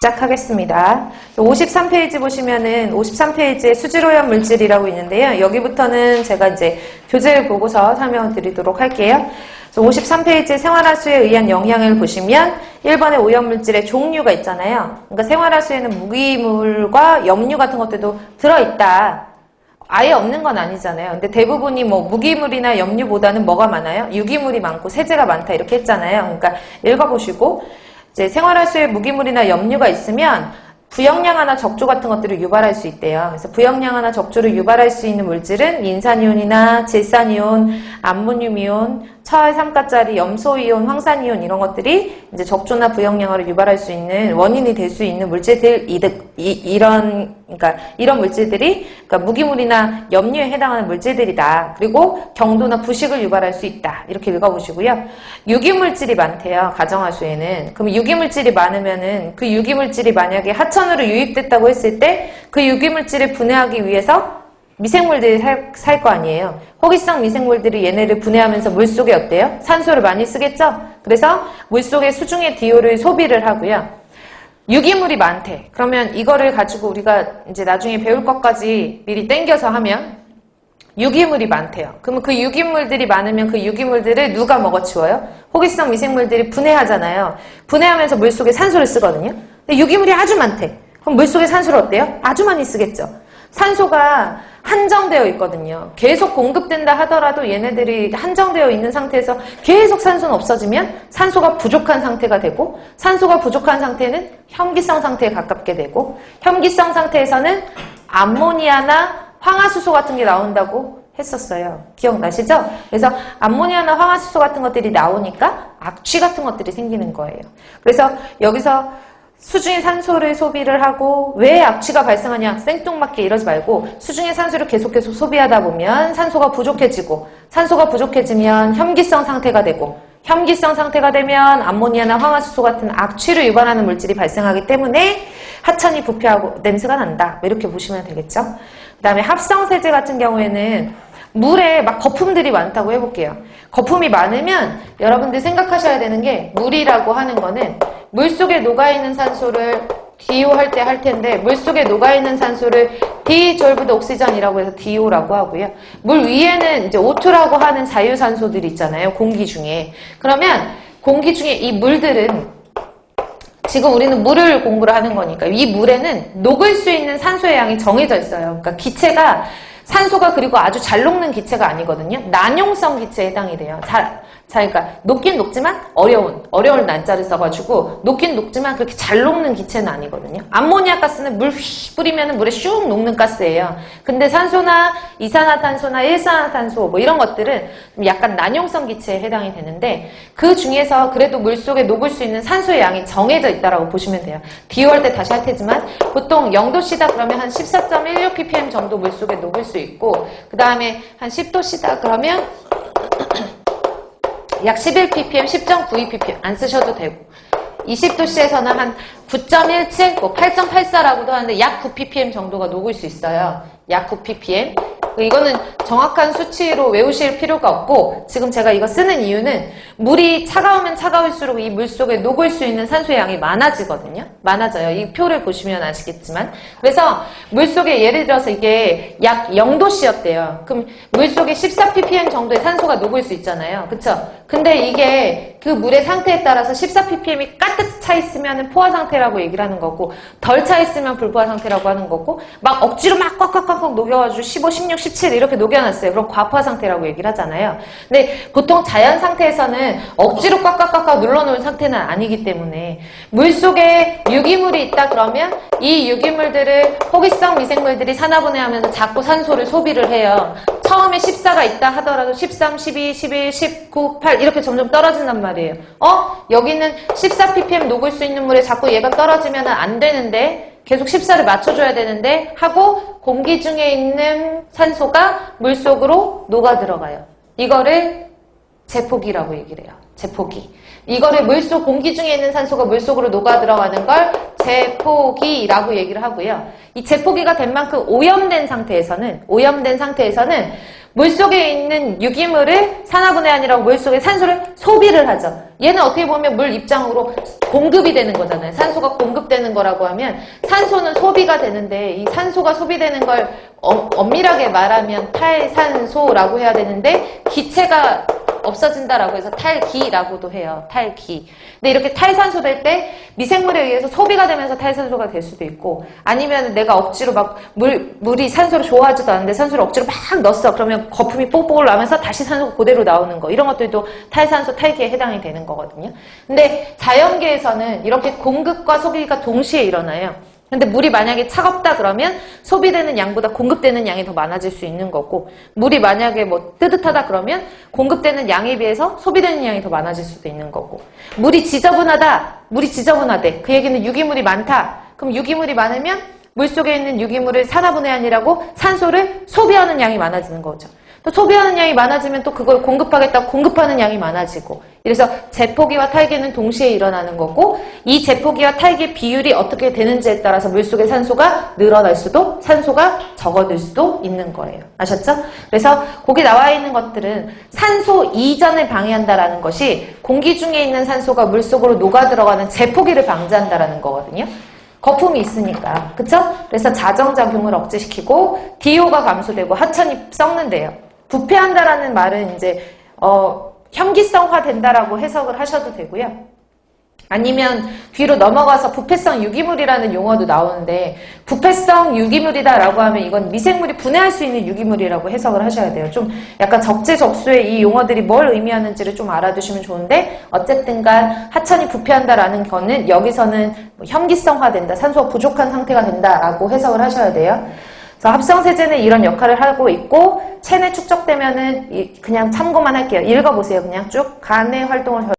시작하겠습니다. 53페이지 보시면은 53페이지에 수질오염 물질이라고 있는데요. 여기부터는 제가 이제 교재를 보고서 설명을 드리도록 할게요. 53페이지 생활하수에 의한 영향을 보시면 1번에 오염물질의 종류가 있잖아요. 그러니까 생활하수에는 무기물과 염류 같은 것들도 들어있다. 아예 없는 건 아니잖아요. 근데 대부분이 뭐 무기물이나 염류보다는 뭐가 많아요? 유기물이 많고 세제가 많다 이렇게 했잖아요. 그러니까 읽어보시고 이제 생활하수에 무기물이나 염류가 있으면 부영양화나 적조 같은 것들을 유발할 수 있대요. 그래서 부영양화나 적조를 유발할 수 있는 물질은 인산이온이나 질산이온, 암모늄이온, 철, 삼가짜리, 염소이온, 황산이온 이런 것들이 이제 적조나 부영양화를 유발할 수 있는 원인이 될 수 있는 물질들 이런 물질들이 그러니까 무기물이나 염류에 해당하는 물질들이다. 그리고 경도나 부식을 유발할 수 있다. 이렇게 읽어보시고요. 유기물질이 많대요. 가정하수에는. 그럼 유기물질이 많으면은 그 유기물질이 만약에 하천으로 유입됐다고 했을 때 그 유기물질을 분해하기 위해서 미생물들이 살 거 아니에요. 호기성 미생물들이 얘네를 분해하면서 물속에 어때요? 산소를 많이 쓰겠죠? 그래서 물속에 수중의 DO를 소비를 하고요. 유기물이 많대. 그러면 이거를 가지고 우리가 이제 나중에 배울 것까지 미리 땡겨서 하면 유기물이 많대요. 그러면 그 유기물들이 많으면 그 유기물들을 누가 먹어치워요? 호기성 미생물들이 분해하잖아요. 분해하면서 물속에 산소를 쓰거든요. 근데 유기물이 아주 많대. 그럼 물속에 산소를 어때요? 아주 많이 쓰겠죠. 산소가 한정되어 있거든요. 계속 공급된다 하더라도 얘네들이 한정되어 있는 상태에서 계속 산소는 없어지면 산소가 부족한 상태가 되고 산소가 부족한 상태는 혐기성 상태에 가깝게 되고 혐기성 상태에서는 암모니아나 황화수소 같은 게 나온다고 했었어요. 기억나시죠? 그래서 암모니아나 황화수소 같은 것들이 나오니까 악취 같은 것들이 생기는 거예요. 그래서 여기서 수중의 산소를 소비를 하고 왜 악취가 발생하냐 생뚱맞게 이러지 말고 수중의 산소를 계속해서 소비하다 보면 산소가 부족해지고 산소가 부족해지면 혐기성 상태가 되고 혐기성 상태가 되면 암모니아나 황화수소 같은 악취를 유발하는 물질이 발생하기 때문에 하천이 부패하고 냄새가 난다 이렇게 보시면 되겠죠. 그 다음에 합성세제 같은 경우에는 물에 막 거품들이 많다고 해볼게요. 거품이 많으면 여러분들 생각하셔야 되는 게 물이라고 하는 거는 물속에 녹아있는 산소를 DO 할 때 할 텐데 물속에 녹아있는 산소를 디졸브드 옥시전이라고 해서 DO라고 하고요. 물 위에는 이제 O2라고 하는 자유산소들이 있잖아요. 공기 중에. 그러면 공기 중에 이 물들은 지금 우리는 물을 공부를 하는 거니까 이 물에는 녹을 수 있는 산소의 양이 정해져 있어요. 그러니까 기체가 산소가 그리고 아주 잘 녹는 기체가 아니거든요. 난용성 기체에 해당이 돼요. 그러니까 녹긴 녹지만 어려운 난자를 써가지고 녹긴 녹지만 그렇게 잘 녹는 기체는 아니거든요. 암모니아 가스는 물 휘 뿌리면 물에 슉 녹는 가스예요. 근데 산소나 이산화탄소나 일산화탄소 뭐 이런 것들은 약간 난용성 기체에 해당이 되는데 그 중에서 그래도 물속에 녹을 수 있는 산소의 양이 정해져 있다라고 보시면 돼요. DO 할 때 다시 할 테지만 보통 0도씨다 그러면 한 14.16 ppm 정도 물속에 녹을 수 있고 그 다음에 한 10도씨다 그러면 약 11ppm, 10.92 ppm 안 쓰셔도 되고 20도씨에서는 한 9.17, 뭐 8.84라고도 하는데 약 9ppm 정도가 녹을 수 있어요. 약 9ppm. 이거는 정확한 수치로 외우실 필요가 없고 지금 제가 이거 쓰는 이유는 물이 차가우면 차가울수록 이 물 속에 녹을 수 있는 산소의 양이 많아지거든요. 많아져요. 이 표를 보시면 아시겠지만 그래서 물 속에 예를 들어서 이게 약 0도씨였대요. 그럼 물 속에 14ppm 정도의 산소가 녹을 수 있잖아요. 그쵸? 근데 이게 그 물의 상태에 따라서 14ppm이 가득 차 있으면 포화 상태라고 얘기를 하는 거고 덜 차 있으면 불포화 상태라고 하는 거고 막 억지로 막 꽉꽉꽉꽉 녹여가지고 15, 16, 17 이렇게 녹여놨어요. 그럼 과포화 상태라고 얘기를 하잖아요. 근데 보통 자연 상태에서는 억지로 꽉꽉꽉꽉 눌러놓은 상태는 아니기 때문에 물속에 유기물이 있다 그러면 이 유기물들을 호기성 미생물들이 산화분해하면서 자꾸 산소를 소비를 해요. 처음에 14가 있다 하더라도 13, 12, 11, 19, 8 이렇게 점점 떨어진단 말이에요. 여기는 14ppm 녹을 수 있는 물에 자꾸 얘가 떨어지면 안 되는데 계속 14를 맞춰줘야 되는데 하고 공기 중에 있는 산소가 물속으로 녹아 들어가요. 이거를 제폭이라고 얘기를 해요. 제폭이. 이거를 물속 공기 중에 있는 산소가 물속으로 녹아 들어가는 걸 제폭이라고 얘기를 하고요. 이 제폭이가 된 만큼 오염된 상태에서는 물속에 있는 유기물을 산화분해안이라고 물속에 산소를 소비를 하죠. 얘는 어떻게 보면 물 입장으로 공급이 되는 거잖아요. 산소가 공급되는 거라고 하면 산소는 소비가 되는데 이 산소가 소비되는 걸 엄밀하게 말하면 탈산소라고 해야 되는데 기체가 없어진다라고 해서 탈기라고도 해요. 탈기. 근데 이렇게 탈산소 될 때 미생물에 의해서 소비가 되면서 탈산소가 될 수도 있고 아니면 내가 억지로 막 물이 산소를 좋아하지도 않는데 산소를 억지로 막 넣었어. 그러면 거품이 뽕뽕 나면서 다시 산소가 그대로 나오는 거. 이런 것들도 탈산소 탈기에 해당이 되는 거거든요. 근데 자연계에서는 이렇게 공급과 소비가 동시에 일어나요. 근데 물이 만약에 차갑다 그러면 소비되는 양보다 공급되는 양이 더 많아질 수 있는 거고 물이 만약에 뭐 뜨뜻하다 그러면 공급되는 양에 비해서 소비되는 양이 더 많아질 수도 있는 거고 물이 지저분하다, 물이 지저분하대. 그 얘기는 유기물이 많다. 그럼 유기물이 많으면 물속에 있는 유기물을 산화분해안이라고 산소를 소비하는 양이 많아지는 거죠. 또 소비하는 양이 많아지면 또 그걸 공급하겠다고 공급하는 양이 많아지고 이래서 제포기와 탈기는 동시에 일어나는 거고 이 제포기와 탈기의 비율이 어떻게 되는지에 따라서 물속의 산소가 늘어날 수도 산소가 적어들 수도 있는 거예요. 아셨죠? 그래서 거기 나와 있는 것들은 산소 이전을 방해한다라는 것이 공기 중에 있는 산소가 물속으로 녹아 들어가는 제포기를 방지한다라는 거거든요. 거품이 있으니까. 그쵸? 그래서 자정작용을 억제시키고 DO가 감소되고 하천이 썩는데요. 부패한다라는 말은 이제 현기성화 된다라고 해석을 하셔도 되고요. 아니면 뒤로 넘어가서 부패성 유기물이라는 용어도 나오는데 부패성 유기물이다라고 하면 이건 미생물이 분해할 수 있는 유기물이라고 해석을 하셔야 돼요. 좀 약간 적재적소에 이 용어들이 뭘 의미하는지를 좀 알아두시면 좋은데 어쨌든 간 하천이 부패한다라는 거는 여기서는 뭐 현기성화된다, 산소가 부족한 상태가 된다라고 해석을 하셔야 돼요. 그래서 합성세제는 이런 역할을 하고 있고 체내 축적되면은 그냥 참고만 할게요. 읽어보세요. 그냥 쭉 간의 활동을